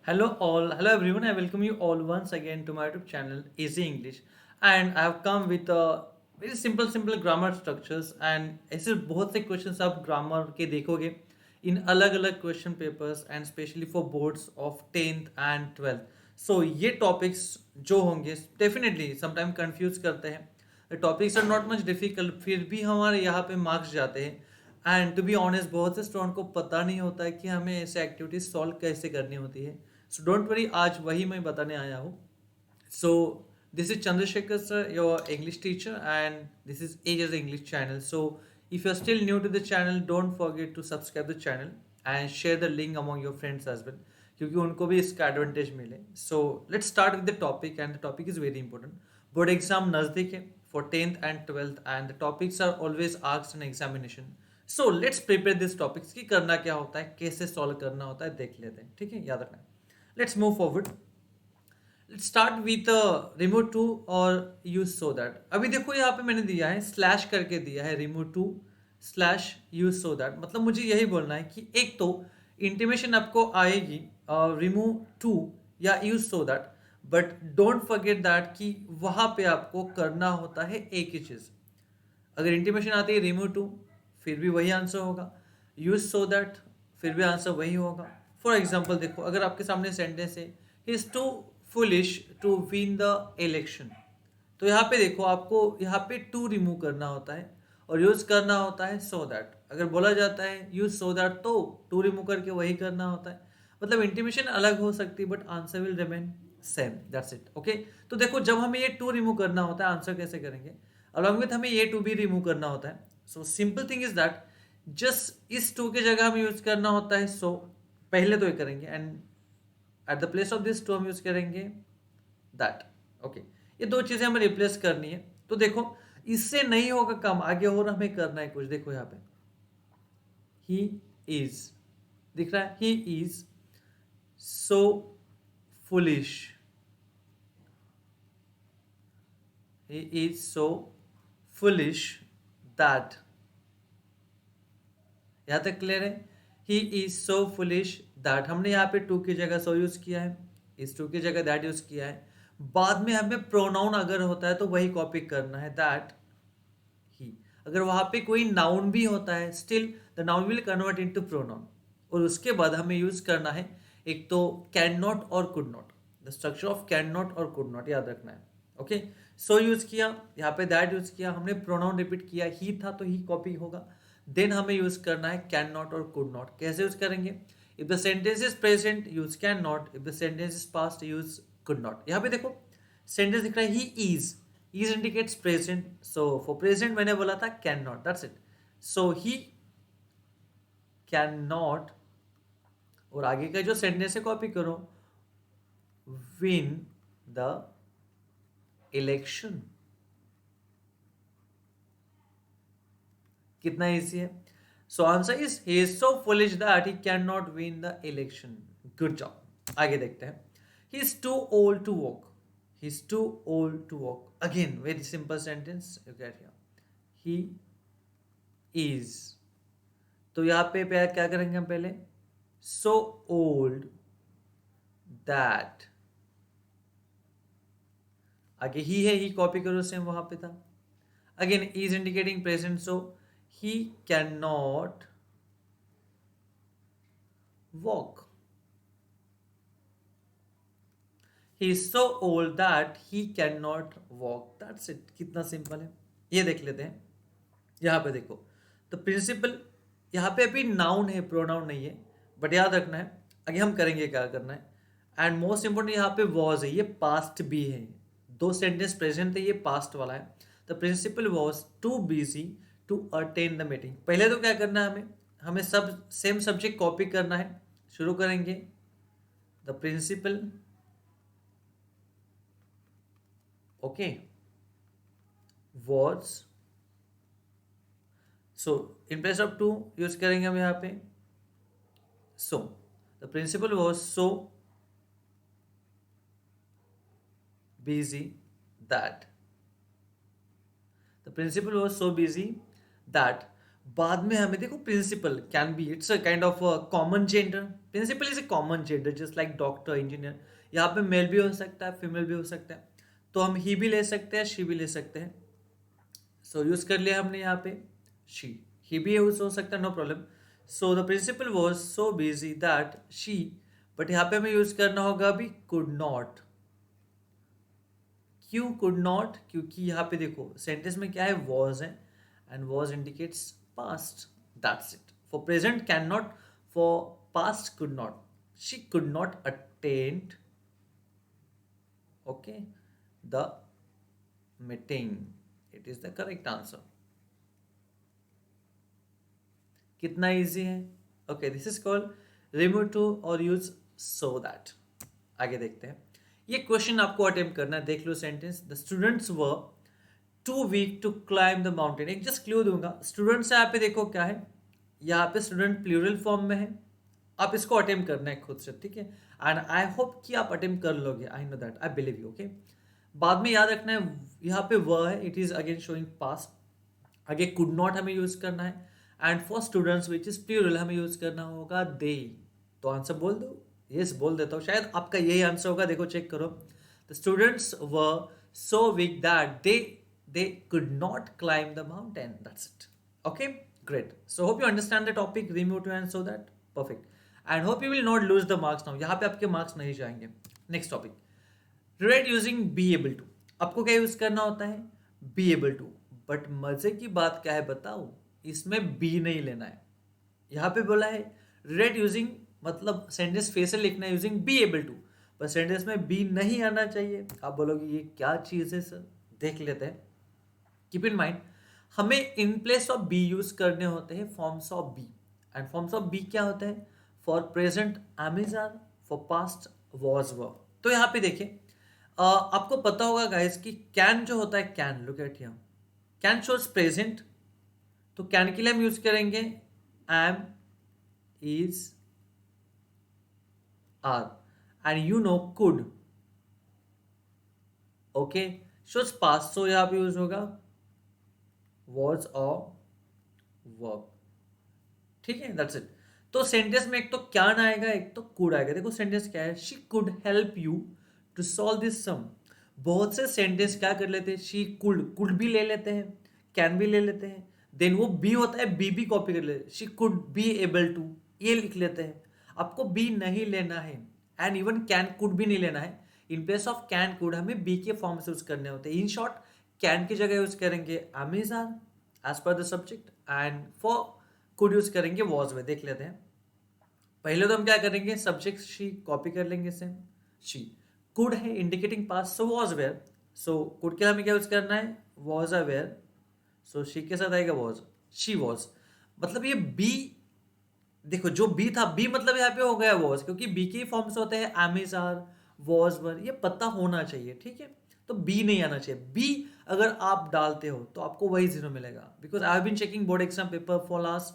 Hello everyone. I welcome you all once again to my YouTube channel Easy English, and I have come with a very simple grammar structures and ऐसे बहुत से questions आप grammar के देखोगे इन अलग अलग question papers and specially for boards of 10th and 12th. So ये टॉपिक्स जो होंगे डेफिनेटली समटाइम कंफ्यूज करते हैं. Topics are not much difficult, फिर भी हमारे यहाँ पे मार्क्स जाते हैं. एंड टू बी ऑनेस्ट बहुत से स्टूडेंट को पता नहीं होता है कि हमें ऐसे एक्टिविटीज सॉल्व कैसे करनी होती है. सो डोंट वरी, आज वही मैं बताने आया हूँ. सो this is Chandrasekhar sir, your English teacher, and this is Ages English channel. So if you're still new to the channel, don't forget to subscribe the channel and share the link among your friends as well, क्योंकि उनको भी इसका advantage मिले. So let's start with the topic and the topic is very important. Board exam नजदीक है for 10th and 12th and the topics are always asked in examination. So let's prepare this topics की करना क्या होता है, कैसे solve करना होता है, देख लेते हैं. ठीक है, याद रखना है. Let's move forward. Let's start with remove too और यूज सो दैट. अभी देखो यहाँ पे मैंने दिया है स्लैश करके दिया है remove too slash use so that. मतलब मुझे यही बोलना है कि एक तो इंटीमेशन आपको आएगी रिमूव टू या use so that, but don't forget that कि वहाँ पे आपको करना होता है एक ही चीज़. अगर इंटीमेशन आती है रिमूव टू, फिर भी वही आंसर होगा. यूज सो दैट, फिर भी आंसर वही होगा. फॉर एग्जाम्पल देखो, अगर आपके सामने सेंटेंस है he is too foolish to win the election, तो यहाँ पे देखो आपको यहाँ पे टू रिमूव करना होता है और यूज करना होता है सो दैट. अगर बोला जाता है यूज सो दैट तो टू रिमूव करके वही करना होता है. मतलब इंटीमेशन अलग हो सकती है but answer will remain same. That's it. Okay, तो देखो जब हमें ये टू रिमूव करना होता है आंसर कैसे करेंगे, अलॉन्ग विथ हमें ये टू भी रिमूव करना होता है. So simple thing is that just इस टू की जगह हमें यूज करना होता है सो. पहले तो ये करेंगे and at the place of this too हम यूज करेंगे दैट. ओके, ये दो चीजें हमें रिप्लेस करनी है. तो देखो इससे नहीं होगा काम, आगे और हमें करना है कुछ. देखो यहाँ पे ही इज दिख रहा है, he is so foolish, he is so foolish that. यहां तक क्लियर है. he is so foolish that हमने यहाँ पे टू की जगह सो यूज किया है, इस टू की जगह दैट यूज किया है. बाद में हमें प्रोनाउन अगर होता है तो वही कॉपी करना है दैट ही. अगर वहां पे कोई नाउन भी होता है still the noun will convert into pronoun. और उसके बाद हमें यूज करना है एक तो कैन नॉट और could not. The structure of can not और कुड नॉट याद रखना है. ओके, सो यूज किया, यहाँ पे दैट यूज किया, हमने प्रोनाउन रिपीट किया, ही था तो ही कॉपी होगा. देन हमें यूज करना है कैन नॉट और कुड नॉट. कैसे यूज करेंगे, if the sentence is present use can not, if the sentence is past use could not. यहाँ पे देखो सेंटेंस दिख रहा है he is indicates present. So for present मैंने बोला था can not, that's it. So he can not, और आगे का जो सेंटेंस है कॉपी करो, विन द इलेक्शन. कितना इजी है. So answer is he is so foolish that he can not win the election. Good job. आगे देखते हैं. He is too old to walk, he is too old to walk. Again very simple sentence you get here. He is, तो यहां पे क्या करेंगे हम पहले, सो ओल्ड दैट. आगे ही है, ही कॉपी करो सेम वहां पे था. Again is indicating present, so he cannot walk. He is so old that he cannot walk. That's it. कितना सिंपल है, ये देख लेते हैं. यहाँ पे देखो तो प्रिंसिपल, यहाँ पे अभी नाउन है प्रोनाउन नहीं है, बट याद रखना है आगे हम करेंगे क्या करना है. एंड मोस्ट इंपोर्टेंट यहाँ पे वॉज है, ये पास्ट भी है. दो सेंटेंस प्रेजेंट है, ये पास्ट वाला है. The principal was too busy to attend the meeting. पहले तो क्या करना है हमें, हमें सब सेम सब्जेक्ट कॉपी करना है. शुरू करेंगे the principal. Okay, was, so in place of too use करेंगे हम यहाँ पे so. The principal was so busy that. The principal was so busy that बाद में हमें देखो principal can be, it's a kind of common gender. Principal is a common gender just like doctor, engineer. यहाँ पे mail भी हो सकता है, फीमेल भी हो सकता है। तो हम ही भी ले सकते हैं, शी भी ले सकते हैं। सो यूज कर लिया हमने यहाँ पे शी। ही भी यूज हो सकता है, no problem. So the principal was so busy that she, but यहाँ पे हमें यूज करना होगा अभी कुड नॉट। क्यों कुड नॉट? क्योंकि यहाँ पे देखो सेंटेंस में क्या है, वॉज है, and was indicates past, that's it. For present can not, for past could not. She could not attend, okay, the meeting. It is the correct answer. कितना इजी है। Okay, this is called remove too और use so that. आगे देखते हैं। ये question आपको attempt करना है, देख लो sentence. The students were too weak to climb the mountain. एक जस्ट क्लू दूंगा, स्टूडेंट्स यहाँ पे देखो क्या है, यहाँ पे स्टूडेंट प्लूरल फॉर्म में है। आप इसको अटेम्प्ट करना है खुद से, ठीक है। एंड आई होप कि आप अटेम्प्ट कर लोगे, I know that, I believe you, okay. बाद में याद रखना है यहाँ पे वर है, it is again showing past. आगे कुड नॉट हमें यूज करना है, and for students which is plural हमें यूज करना होगा दे। तो आंसर बोल दो। यस, बोल देता हूँ, शायद आपका यही आंसर होगा। देखो चेक करो। The students were so weak that they could not climb the mountain. That's it. Okay, great. So hope you understand the topic, remove to and so that perfect. And hope you will not lose the marks now. यहाँ पे आपके marks नहीं जाएंगे। Next topic, read using be able to. आपको क्या use करना होता है, बी एबल टू। बट मजे की बात क्या है बताओ, इसमें बी नहीं लेना है। यहाँ पे बोला है रेड यूजिंग, मतलब सेंटेंस फेस से लिखना है यूजिंग बी एबल टू, पर सेंटेंस में बी नहीं आना चाहिए। आप बोलोगे ये क्या चीज है सर, देख लेते हैं। कीप इन माइंड, हमें in place of be use करने होते हैं forms of be. And forms of be क्या होते हैं, for present am is are, for past was were. तो यहाँ पे देखिए, आपको पता होगा गाइस कि कैन जो होता है, can, look at here, can shows present. तो कैन के लिए हम यूज करेंगे am, is, are. And you know could, okay, shows past, so यहां पे यूज होगा वॉज और वर्ब। ठीक है, दैट्स इट। तो सेंटेंस में एक तो कैन आएगा, एक तो कुड आएगा। देखो सेंटेंस क्या है, she could help you to solve this sum. बहुत से सेंटेंस क्या कर लेते हैं, शी कुड, कुड भी ले लेते हैं, कैन भी ले लेते हैं, देन वो बी होता है, बी भी कॉपी कर लेते हैं, she could be able to, ये लिख लेते हैं। आपको बी नहीं लेना है, एंड इवन कैन कुड भी नहीं लेना है। इन प्लेस ऑफ कैन कुड हमें बी के फॉर्म यूज करने होते हैं। इन शॉर्ट, कैन की जगह यूज करेंगे am is are as per the subject, and for could use करेंगे वॉज में। देख लेते हैं। पहले तो हम क्या करेंगे, सब्जेक्ट शी कॉपी कर लेंगे सेम, शी। कुड है indicating past, so was were. So could के हमें क्या यूज करना है, वॉज अवेयर। सो शी के साथ आएगा वॉज, शी वॉज। मतलब ये बी, देखो जो बी था, बी मतलब यहाँ पे हो गया वॉज, क्योंकि बी के फॉर्म्स होते हैं एमिजार, वॉज वर, ये पता होना चाहिए, ठीक है। तो बी नहीं आना चाहिए। बी अगर आप डालते हो तो आपको वही जीरो मिलेगा, because I have been checking board exam paper for last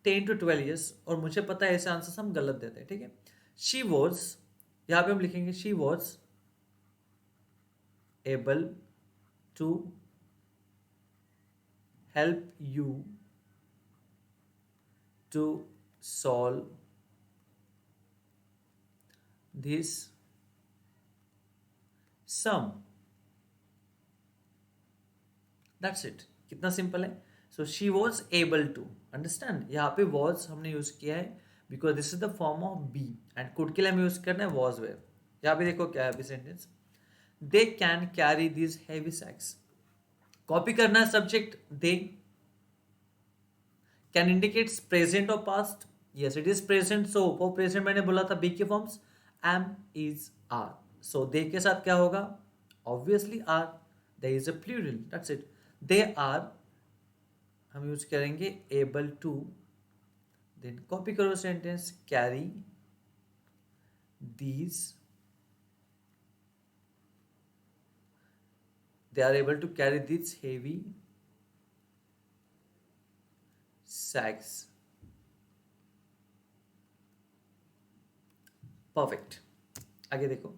10 to 12 years, और मुझे पता है ऐसे आंसर हम गलत देते हैं, ठीक है। शी वॉज, यहाँ पे हम लिखेंगे she was able to help you to solve this sum. That's it, कितना सिंपल है। So she was able to, understand, यहाँ पे वॉज हमने यूज किया है because this is the form of be, and could के लिए हमें यूज करना है वॉज वेयर। यहाँ पे देखो क्या है अभी sentence, they can carry this heavy sacks. Copy करना है subject they, can indicates present और past, yes it is present. So for present मैंने बोला था बी के forms am, is, are. So they के साथ क्या होगा, obviously are, there is a plural, that's it. They are हम यूज करेंगे एबल टू, देन कॉपी करो sentence, carry these, they are able to carry these heavy sacks. Perfect. आगे देखो,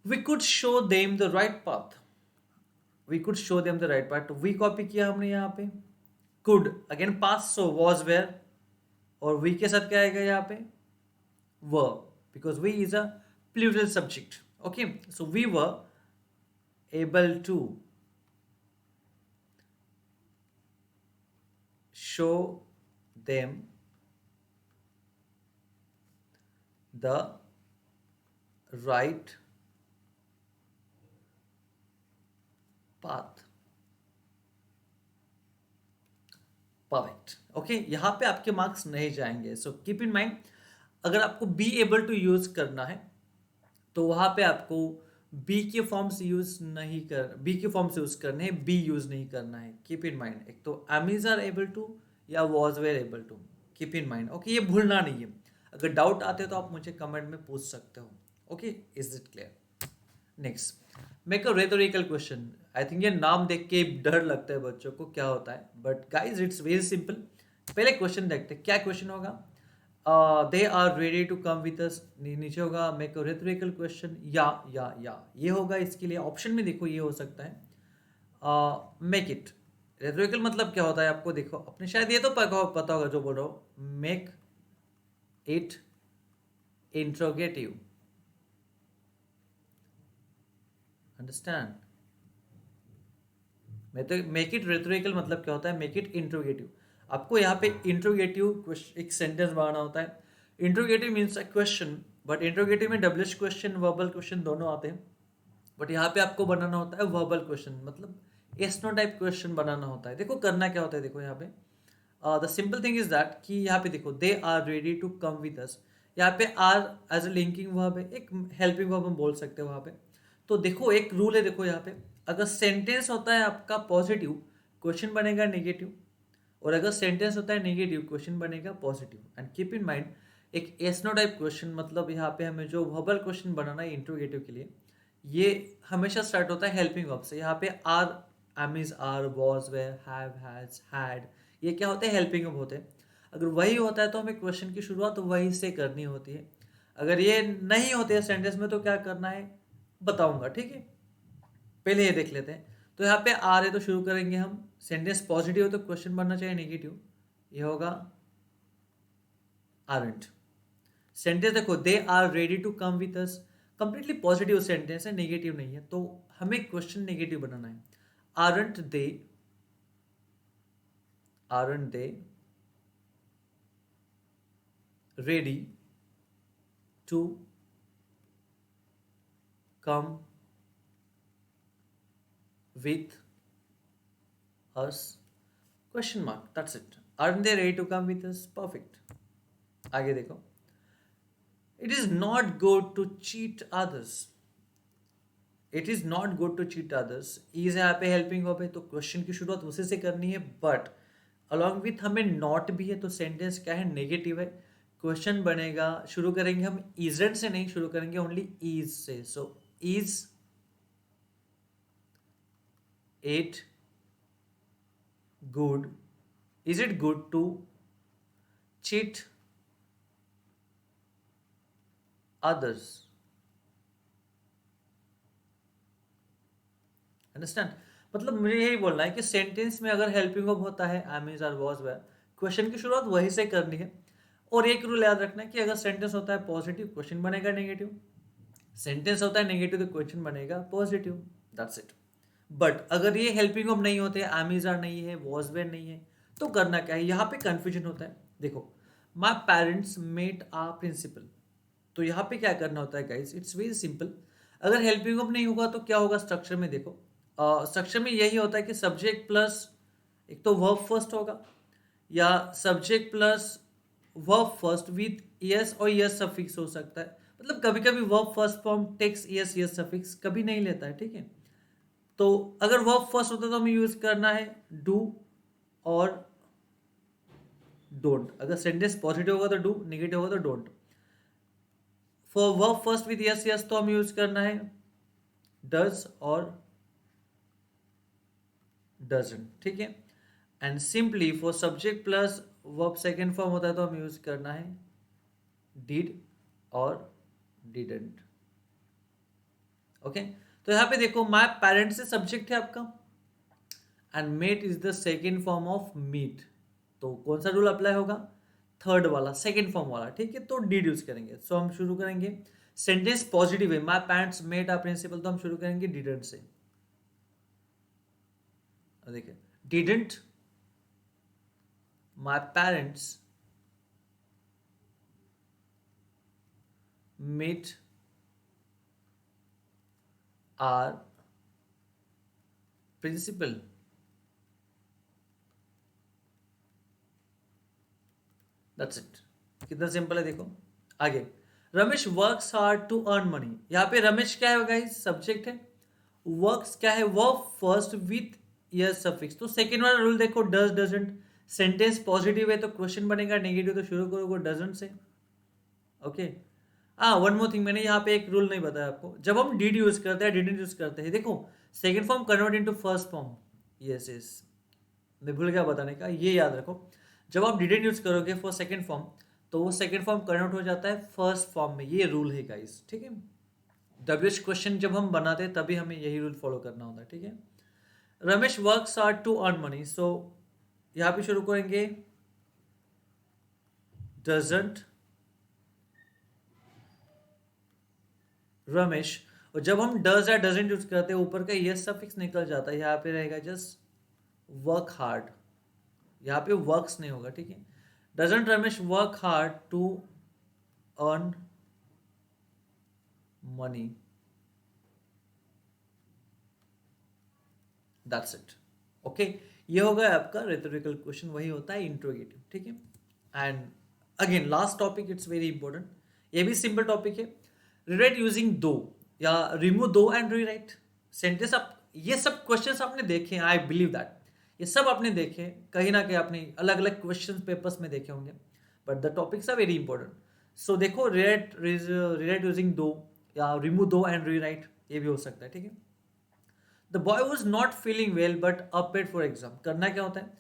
we could show them the right path, we could show them the right path। we copy किया हमने यहाँ पे, could again pass, so was were, और we के साथ क्या आएगा यहाँ पे, were, because we is a plural subject. Okay, so we were able to show them the right path. Perfect. Okay, यहाँ पे आपके मार्क्स नहीं जाएंगे. सो कीप इन माइंड, अगर आपको बी एबल टू यूज करना है तो वहां पे आपको बी के फॉर्म्स यूज करने हैं, बी यूज नहीं करना है. कीप इन माइंड, एक तो एमीज आर एबल टू या was were able to. Keep in mind. Okay, ये भूलना नहीं है. अगर डाउट आते हो तो आप मुझे कमेंट में पूछ सकते हो. Okay, is it clear? Next, make a rhetorical question. I think ये नाम देख के डर लगता है बच्चों को क्या होता है, but guys it's very simple. पहले क्वेश्चन देखते हैं क्या क्वेश्चन होगा. They are ready to come with us, नीचे होगा मेक अ रेटोरिकल क्वेश्चन, या ये होगा. इसके लिए ऑप्शन में देखो ये हो सकता है मेक इट. रेटोरिकल मतलब क्या होता है आपको देखो अपने शायद ये तो पता होगा जो बोल रहा हूँ. Make it interrogative. अंडरस्टैंड? मैं तो मेक इट रेटोरिकल मतलब क्या होता है, मेक इट इंट्रोगेटिव. आपको यहाँ पे इंट्रोगेटिव एक सेंटेंस बनाना होता है. Interrogative means a question, but interrogative में डब्ल्यूएच क्वेश्चन वर्बल क्वेश्चन दोनों आते हैं. बट यहाँ पे आपको बनाना होता है वर्बल क्वेश्चन, मतलब एस नो टाइप क्वेश्चन बनाना होता है. देखो करना क्या होता है, देखो यहाँ पे the simple thing is that कि यहाँ पे देखो they are ready to come with us. यहाँ पे are as a linking verb है, एक हेल्पिंग वर्ब हम बोल सकते हैं वहाँ पे. तो देखो एक रूल है, देखो यहाँ पे अगर सेंटेंस होता है आपका पॉजिटिव, क्वेश्चन बनेगा नेगेटिव. और अगर सेंटेंस होता है नेगेटिव, क्वेश्चन बनेगा positive. And keep in mind, एक एस नो टाइप क्वेश्चन मतलब यहाँ पे हमें जो वर्बल क्वेश्चन बनाना है इंट्रोगेटिव के लिए, ये हमेशा स्टार्ट होता है हेल्पिंग वर्ब से. यहाँ पे are, am is are, was were, have, has, had, ये क्या होते हैं, हेल्पिंग वर्ब होते हैं. अगर वही होता है तो हमें क्वेश्चन की शुरुआत तो वही से करनी होती है. अगर ये नहीं होते हैं सेंटेंस में तो क्या करना है बताऊंगा, ठीक है. पहले ये देख लेते हैं. तो यहाँ पे आ रहे तो शुरू करेंगे हम. सेंटेंस पॉजिटिव हो तो क्वेश्चन बनना चाहिए नेगेटिव, ये होगा आरंट. सेंटेंस देखो they are ready to come with us, completely positive sentence है, नेगेटिव नहीं है, तो हमें क्वेश्चन नेगेटिव बनाना है. Aren't they, aren't they ready to come with us, question mark, that's it. Aren't they ready to come with us, perfect. आगे देखो, it is not good to cheat others. It is not good to cheat others, is यहाँ पे helping verb है तो question की शुरुआत उसी से करनी है. बट अलॉन्ग विथ हमें नॉट भी है तो सेंटेंस क्या है, नेगेटिव है. क्वेश्चन बनेगा, शुरू करेंगे हम इजेंट से नहीं, शुरू करेंगे ओनली इज से. So is it good, is it good to cheat others. Understand? मतलब मुझे यही बोलना है कि सेंटेंस में अगर हेल्पिंग वर्ब होता है am is are was were, question की शुरुआत वही से करनी है. और एक रूल याद रखना है कि अगर सेंटेंस होता है पॉजिटिव, क्वेश्चन बनेगा नेगेटिव. सेंटेंस होता है नेगेटिव तो क्वेश्चन बनेगा पॉजिटिव, दैट्स इट. बट अगर ये हेल्पिंग वर्ब नहीं होते, एम इज आर नहीं है, वॉज वेयर नहीं है, तो करना क्या है, यहाँ पे कंफ्यूजन होता है. देखो, my parents met a principal, तो यहाँ पे क्या करना होता है गाइस, इट्स वेरी सिंपल. अगर हेल्पिंग वर्ब नहीं होगा तो क्या होगा स्ट्रक्चर में, देखो स्ट्रक्चर में यही होता है कि सब्जेक्ट प्लस एक तो वर्ब फर्स्ट होगा, या subject plus verb first with s और यस सफिक्स हो सकता है. मतलब कभी कभी verb first form takes s es suffix, कभी नहीं लेता है, ठीक है. तो अगर वर्ब फर्स्ट होता है तो हमें यूज करना है डू और डोंट. अगर सेंटेंस पॉजिटिव होगा तो डू, नेगेटिव होगा तो don't. For verb first with yes yes तो हमें यूज करना है डज और डजंट, ठीक है. And simply for subject plus verb second form होता है तो हमें यूज करना है डिड और डिडंट. ओके, तो यहाँ पे देखो माय पेरेंट्स से सब्जेक्ट है आपका, and met is the second form of meet. तो कौन सा रूल अप्लाई होगा? थर्ड वाला, सेकेंड फॉर्म वाला, ठीक है। तो डीड यूज करेंगे। सो हम शुरू करेंगे, सेंटेंस पॉजिटिव है, my parents met our principal, तो हम शुरू करेंगे डिडंट से। देखिए, didn't my parents met our principal. That's it. कितना सिंपल है देखो। आगे, Ramesh works hard to earn money. यहाँ पे रमेश क्या है गाइस? सब्जेक्ट है। वर्क्स क्या है? Verb first with year suffix. तो सेकेंड वाला रूल देखो, डज डजंट। सेंटेंस पॉजिटिव है तो क्वेश्चन बनेगा, नेगेटिव तो शुरू करोगे डजंट से। ओके। हाँ, वन मोर थिंग, मैंने यहाँ पे एक रूल नहीं बताया आपको। जब हम डिड यूज करते हैं, डिडंट यूज करते हैं, देखो second form convert into first form. Yes yes, मैं भूल गया बताने का, ये याद रखो। जब आप डिडेंट यूज करोगे फॉर सेकेंड फॉर्म, तो वो सेकेंड फॉर्म कन्वर्ट हो जाता है फर्स्ट फॉर्म में। ये रूल है गाइस, ठीक है। डब्ल्यूएच क्वेश्चन जब हम बनाते हैं तभी हमें यही रूल फॉलो करना होता है, ठीक है। Ramesh works hard to earn money. So यहाँ पे शुरू करेंगे, डजंट रमेश। और जब हम डज या डजेंट यूज करते हैं, ऊपर का यस सफिक्स निकल जाता है, यहाँ पे रहेगा जस्ट वर्क हार्ड। यहाँ पे वर्क्स नहीं होगा, ठीक है। Doesn't Ramesh work hard to earn money. That's it. Okay, ये होगा आपका रेटोरिकल क्वेश्चन, वही होता है इंट्रोगेटिव, ठीक है। And again last topic, it's very important, ये भी सिंपल टॉपिक है। रिराइट यूजिंग दो या रिमूव दो एंड रीराइट सेंटेंस। आप ये सब क्वेश्चंस आपने देखे, आई बिलीव दैट ये सब आपने देखे, कहीं ना कहीं आपने अलग अलग क्वेश्चन पेपर्स में देखे होंगे, but the topics are very important. So देखो, रिराइट यूजिंग दो या रिमूव दो एंड रीराइट, ये भी हो सकता है, ठीक है। The boy was not feeling well but appeared for exam. करना क्या होता है,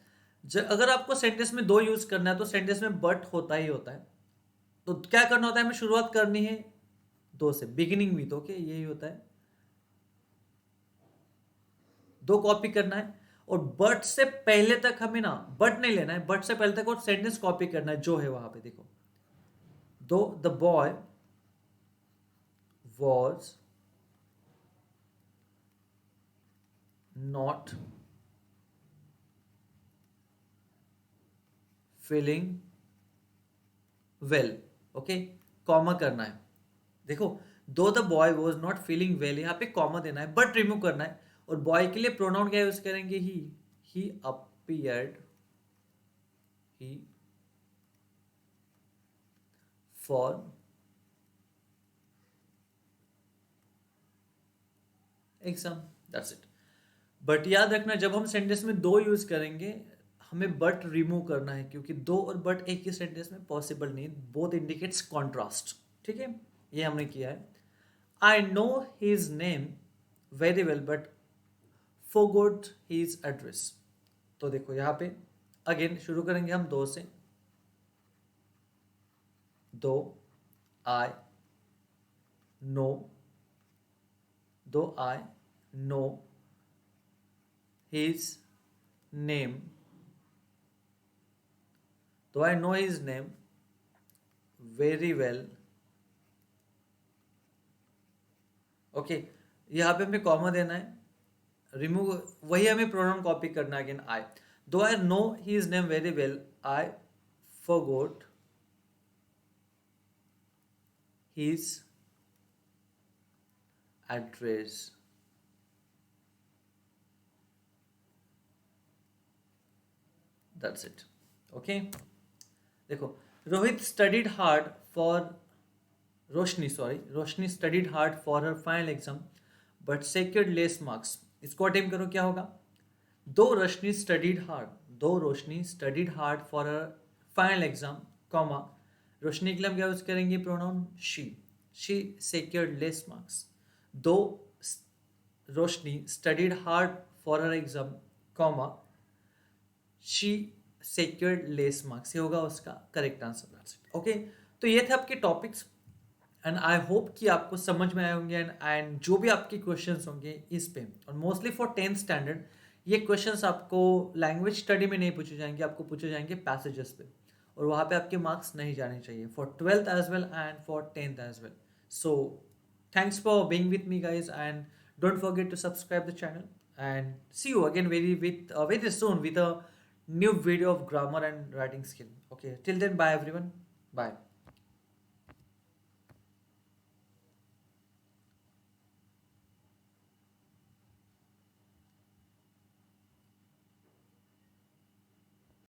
अगर आपको सेंटेंस में दो यूज करना है तो सेंटेंस में बट होता ही होता है। तो क्या करना होता है, हमें शुरुआत करनी है दो से, बिगिनिंग विथ, ओके, यही होता है। दो कॉपी करना है और बट से पहले तक हमें ना बट नहीं लेना है, बट से पहले तक और सेंटेंस कॉपी करना है जो है वहां पे। देखो, दो the boy was not feeling well, okay, comma करना है। देखो, दो the boy was not feeling well, यहाँ पे कॉमा देना है, बट रिमूव करना है। और बॉय के लिए प्रोनाउन क्या यूज करेंगे? He appeared, he for exam. That's it. But याद रखना, जब हम सेंटेंस में दो यूज करेंगे, हमें बट रिमूव करना है, क्योंकि दो और बट एक ही सेंटेंस में पॉसिबल नहीं, बोथ इंडिकेट्स कॉन्ट्रास्ट, ठीक है। ये हमने किया है। आई know his name very well but forgot his address. तो देखो यहाँ पे अगेन शुरू करेंगे हम दो से। दो आई नो, दो आई नो हिज नेम, दो I know his name very well, okay. यहाँ पे हमें कॉमा देना है, रिमूव, वही हमें प्रोनाउन कॉपी करना है again, I. Though I know his name very well, I forgot his address। That's it, okay. देखो, Rohit studied hard for Roshni studied hard for her final exam but secured less marks. इसको attempt करो, क्या होगा? Though Roshni studied hard, though Roshni studied hard for her final exam, comma, Roshni के लिए हम क्या use करेंगे? Pronoun she secured less marks. Though Roshni studied hard for her exam, comma, she secured less marks. ये होगा उसका करेक्ट आंसर। ओके, तो ये थे आपके टॉपिक्स एंड आई होप कि आपको समझ में आए होंगे। एंड जो भी आपके क्वेश्चंस होंगे इस पे, और मोस्टली फॉर 10th स्टैंडर्ड, ये क्वेश्चंस आपको लैंग्वेज स्टडी में नहीं पूछे जाएंगे, आपको पूछे जाएंगे पैसेजेस पे, और वहाँ पे आपके मार्क्स नहीं जाने चाहिए for 12th as well and for 10th as well. So thanks for being with me, guys, and don't forget to subscribe the channel, and see you again very soon with a new video of grammar and writing skill. Okay, till then, bye everyone. Bye.